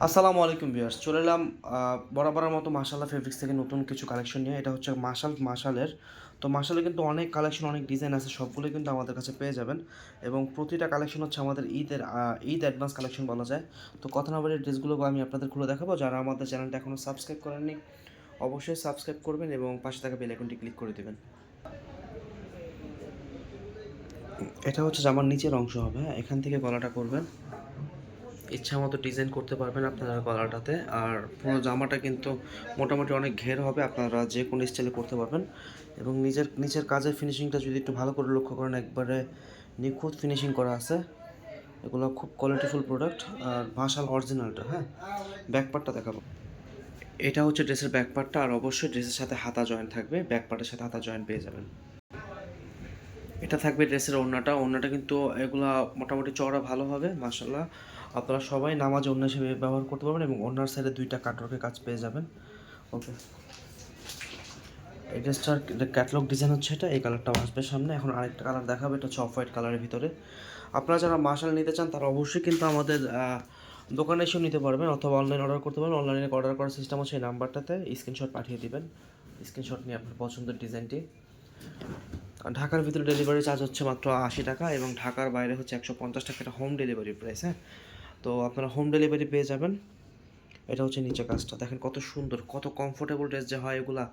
আসসালামু আলাইকুম ভিউয়ার্স, চলে এলাম বরাবরের মতো মাশাআল্লাহ ফেব্রিক্স থেকে নতুন কিছু কালেকশন নিয়ে। এটা হচ্ছে মাশালের। তো মাশালে কিন্তু অনেক কালেকশন, অনেক ডিজাইন আছে, সবগুলোই কিন্তু আমাদের কাছে পেয়ে যাবেন। এবং প্রতিটা কালেকশন হচ্ছে আমাদের ঈদ অ্যাডভান্স কালেকশন বলা যায়। তো কথা না বলে ড্রেসগুলো আমি আপনাদের খুলে দেখাবো। যারা আমাদের চ্যানেলটা এখনও সাবস্ক্রাইব করেননি অবশ্যই সাবস্ক্রাইব করবেন এবং পাশে থাকা বেল আইকনটি ক্লিক করে দেবেন। এটা হচ্ছে জামার নিচের অংশ হবে, হ্যাঁ, এখান থেকে গলাটা করবেন, ইচ্ছা মতো ডিজাইন করতে পারবেন আপনারা গলাটাতে। আর পুরো জামাটা কিন্তু মোটামুটি অনেক ঘের হবে, আপনারা যে কোনো স্টাইলে করতে পারবেন। এবং নিচের কাজের ফিনিশিংটা যদি একটু ভালো করে লক্ষ্য করেন, একবারে নিখুঁত ফিনিশিং করা আছে। এগুলো খুব কোয়ালিটিফুল প্রোডাক্ট। আর ভাসাল অরিজিনালটা, হ্যাঁ। ব্যাকপার্টটা দেখাবো। এটা হচ্ছে ড্রেসের ব্যাকপার্টটা, আর অবশ্যই ড্রেসের সাথে হাতা জয়েন্ট থাকবে, ব্যাকপার্টের সাথে হাতা জয়েন্ট পেয়ে যাবেন। এটা থাকবে ড্রেসের ওড়নাটা কিন্তু এগুলা মোটামুটি চওড়া ভালো হবে মাশাআল্লাহ। আপনারা সবাই নামাজে ওড়না হিসেবে ব্যবহার করতে পারবেন এবং ওড়নার সাইডে দুইটা কাটওয়ার্কের কাজ পেয়ে যাবেন। ওকে, এই ড্রেসটার ক্যাটালগ ডিজাইন হচ্ছে এটা, এই কালারটা আসবে সামনে। এখন আরেকটা কালার দেখাবে, এটা হচ্ছে অফ হোয়াইট কালারের ভিতরে। আপনারা যারা মাশাল নিতে চান তারা অবশ্যই কিন্তু আমাদের দোকানে এসেও নিতে পারবেন, অথবা অনলাইন অর্ডার করতে পারবেন। অনলাইনে অর্ডার করার সিস্টেম হচ্ছে এই নাম্বারটাতে স্ক্রিনশট পাঠিয়ে দিবেন। স্ক্রিনশট নিয়ে আপনার পছন্দের ডিজাইনটি। ঢাকার ভিতরে ডেলিভারি চার্জ হচ্ছে মাত্র 80 টাকা, এবং ঢাকার বাইরে হচ্ছে 150 টাকা, এটা হোম ডেলিভারি প্রাইস, হ্যাঁ। তো আপনারা হোম ডেলিভারি পেয়ে যাবেন। এটা হচ্ছে নিচে কাজটা দেখেন, কত সুন্দর, কত কমফোর্টেবল ড্রেস যে হয় এগুলা।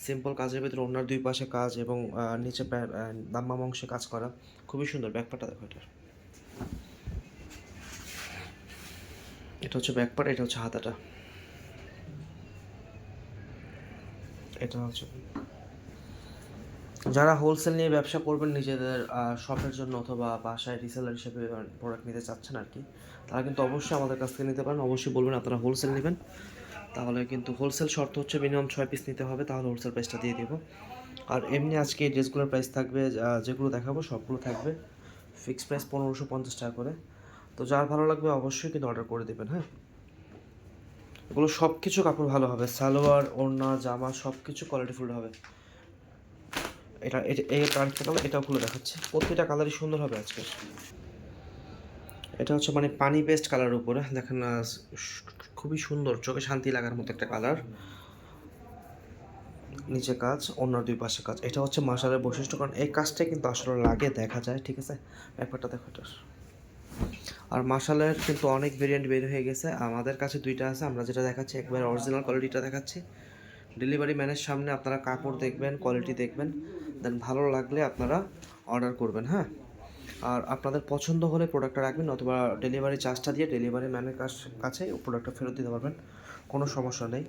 সিম্পল কাজের ভিতরে ওনার দুই পাশে কাজ এবং নিচে দাম্মাম অংশে কাজ করা, খুবই সুন্দর। ব্যাকপার্টটা দেখো এটার, এটা হচ্ছে ব্যাকপার্ট, এটা হচ্ছে হাতাটা, এটা হচ্ছে। যারা হোলসেল নিয়ে ব্যবসা করবেন নিজেদের শপের জন্য, অথবা বাসায় রিসেলার হিসেবে প্রোডাক্ট নিতে চাচ্ছেন আর কি, তারা কিন্তু অবশ্যই আমাদের কাছ থেকে নিতে পারেন। অবশ্যই বলবেন আপনারা হোলসেল নেবেন, তাহলে কিন্তু হোলসেল শর্ত হচ্ছে মিনিমাম 6 পিস নিতে হবে, তাহলে হোলসেল প্রাইসটা দিয়ে দেবো। আর এমনি আজকে এই ড্রেসগুলোর প্রাইস থাকবে, যেগুলো দেখাবো সবগুলো থাকবে ফিক্সড প্রাইস 1550 টাকা করে। তো যার ভালো লাগবে অবশ্যই কিন্তু অর্ডার করে দেবেন, হ্যাঁ। এগুলো সব কিছু কাপড় ভালো হবে, সালোয়ার ওড়না জামা সব কিছু কোয়ালিটিফুল হবে। এই আরেকটা কালার, এটাও খুলে দেখাচ্ছে, প্রতিটা কালারই সুন্দর হবে আজকে। এটা হচ্ছে মানে পানি পেস্ট কালারের উপরে দেখেন না, খুবই সুন্দর, চোখে শান্তি লাগার মতো একটা কালার। নিচে কাজ, অন্য দুই পাশে কাজ। এটা হচ্ছে মাশালের বৈশিষ্ট্য, কারণ এই কাজটা কিন্তু আসলে লাগে, দেখা যায়, ঠিক আছে। ব্যাপারটা দেখো এটার। আর মাশালের কিন্তু অনেক ভেরিয়েন্ট বের হয়ে গেছে, আমাদের কাছে দুইটা আছে। আমরা যেটা দেখাচ্ছি একবার অরিজিনাল কোয়ালিটিটা দেখাচ্ছি। ডেলিভারি ম্যানের সামনে আপনারা কাপড় দেখবেন, কোয়ালিটি দেখবেন, দেন ভালো লাগলে আপনারা অর্ডার করবেন, হ্যাঁ। আর আপনাদের পছন্দ হলে প্রোডাক্টটা রাখবেন, অথবা ডেলিভারি চার্জটা দিয়ে ডেলিভারি ম্যানের কাছে প্রোডাক্টটা ফেরত দিতে পারবেন, কোনো সমস্যা নেই।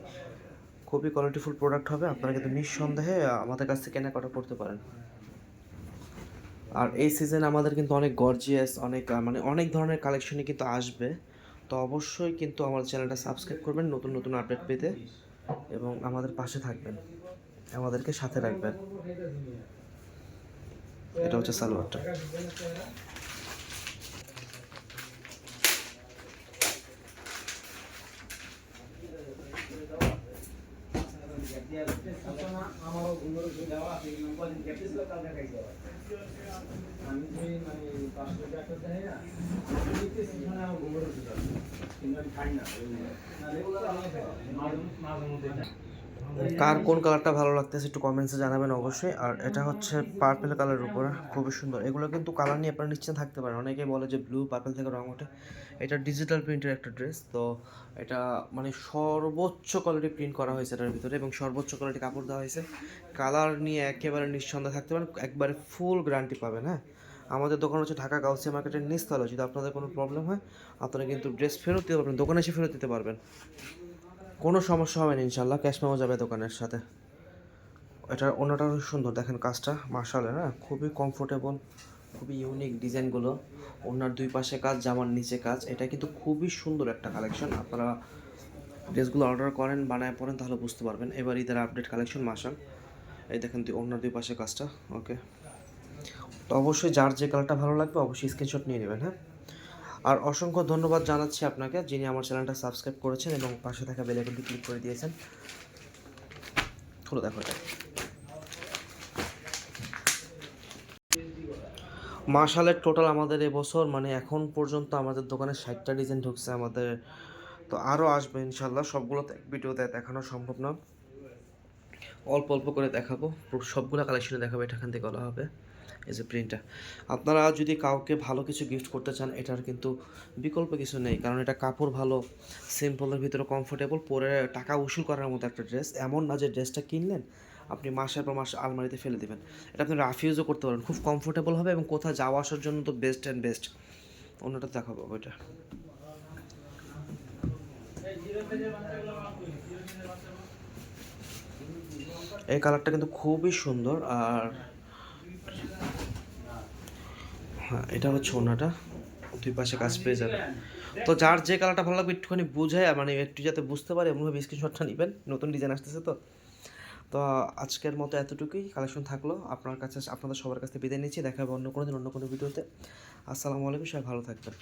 খুবই কোয়ালিটিফুল প্রোডাক্ট হবে, আপনারা কিন্তু নিঃসন্দেহে আমাদের কাছ থেকে কেনাকাটা করতে পারেন। আর এই সিজনে আমাদের কিন্তু অনেক গর্জিয়াস, অনেক মানে অনেক ধরনের কালেকশনই কিন্তু আসবে। তো অবশ্যই কিন্তু আমার চ্যানেলটা সাবস্ক্রাইব করবেন নতুন নতুন আপডেট পেতে, এবং আমাদের পাশে থাকবেন, আমাদেরকে সাথে রাখবেন। এটা হচ্ছে সালোয়ারটা। কার কোন কালারটা ভালো লাগতেছে একটু কমেন্টসে জানাবেন অবশ্যই। আর এটা হচ্ছে পার্পেল কালারের উপরে, খুবই সুন্দর। এগুলো কিন্তু কালার নিয়ে আপনারা নিশ্চিন্ত থাকতে পারেন। অনেকে বলে যে ব্লু পার্পেল থেকে রং ওঠে, এটা ডিজিটাল প্রিন্টের একটা ড্রেস। তো এটা মানে সর্বোচ্চ কোয়ালিটি প্রিন্ট করা হয়েছে এটার ভিতরে, এবং সর্বোচ্চ কোয়ালিটি কাপড় দেওয়া হয়েছে। কালার নিয়ে একেবারে নিঃসন্দেহে থাকতে পারেন, একবারে ফুল গ্যারান্টি পাবেন, হ্যাঁ। আমাদের দোকান হচ্ছে ঢাকা গাউসিয়া মার্কেটের নিচতলা। যদি আপনাদের কোনো প্রবলেম হয় আপনারা কিন্তু ড্রেস ফেরত দিতে পারবেন, দোকানে এসে ফেরত দিতে পারবেন, কোনো সমস্যা হবে না ইনশাল্লাহ, ক্যাশ মেমো যাবে দোকানের সাথে। এটার অন্যটা সুন্দর, দেখেন কাজটা মাশাআল্লাহ, হ্যাঁ, খুবই কমফোর্টেবল, খুবই ইউনিক ডিজাইনগুলো। ওনার দুই পাশে কাজ, জামার নিচে কাজ, এটা কিন্তু খুবই সুন্দর একটা কালেকশন। আপনারা ড্রেসগুলো অর্ডার করেন, বানায় পড়েন, তাহলে বুঝতে পারবেন। এবার ঈদের আপডেট কালেকশন মাশাল, এই দেখেন ওনার দুই পাশে কাজটা। ওকে, তো অবশ্যই যার যে কালারটা ভালো লাগবে অবশ্যই স্ক্রিনশট নিয়ে নেবেন, হ্যাঁ। আর অসংখ্য ধন্যবাদ জানাচ্ছি আপনাকে, যিনি আমার চ্যানেলটা সাবস্ক্রাইব করেছেন এবং পাশে থাকা বেল আইকনটি ক্লিক করে দিয়েছেন। খুলে দেখো এটা। মাশালের টোটাল আমাদের এবছর মানে এখন পর্যন্ত আমাদের দোকানে 60টা ডিজাইন ঢুকছে আমাদের তো আরও আসবে ইনশাল্লাহ, সবগুলো তো এক ভিডিওতে দেখানো সম্ভব না, অল্প অল্প করে দেখাবো, সবগুলো কালেকশনে দেখাবো, এটা এখান থেকে বলা হবে। এই যে প্রিন্টটা, আপনারা যদি কাউকে ভালো কিছু গিফট করতে চান, এটার কিন্তু বিকল্প কিছু নেই, কারণ এটা কাপড় ভালো, সিম্পলের ভিতরে কমফোর্টেবল, পরে টাকা উসুল করার মতো একটা ড্রেস। এমন না যে ড্রেসটা কিনলেন আপনি মাসের পর মাস আলমারিতে ফেলে দেবেন, এটা আপনি রাফ ইউজও করতে পারেন, খুব কমফোর্টেবল হবে, এবং কোথাও যাওয়া আসার জন্য তো বেস্ট অ্যান্ড বেস্ট। অন্যটা দেখাবো ওইটা। এই কালারটা কিন্তু খুবই সুন্দর। আর হ্যাঁ, এটা হচ্ছে ওনাটা, দুই পাশে কাজ পেয়ে যাবে। তো যার যে কালারটা ভালো লাগবে একটুখানি বুঝে, মানে একটু যাতে বুঝতে পারে এমনভাবে স্ক্রিনশটটা নেবেন, নতুন ডিজাইন আসতেছে তো। তো আজকের মতো এতটুকুই কালেকশন থাকলো আপনার কাছে, আপনাদের সবার কাছে বিদায় নিচ্ছি, দেখা হবে অন্য কোনো দিন অন্য কোনো ভিডিওতে। আসসালামু আলাইকুম, সবাই ভালো থাকবেন।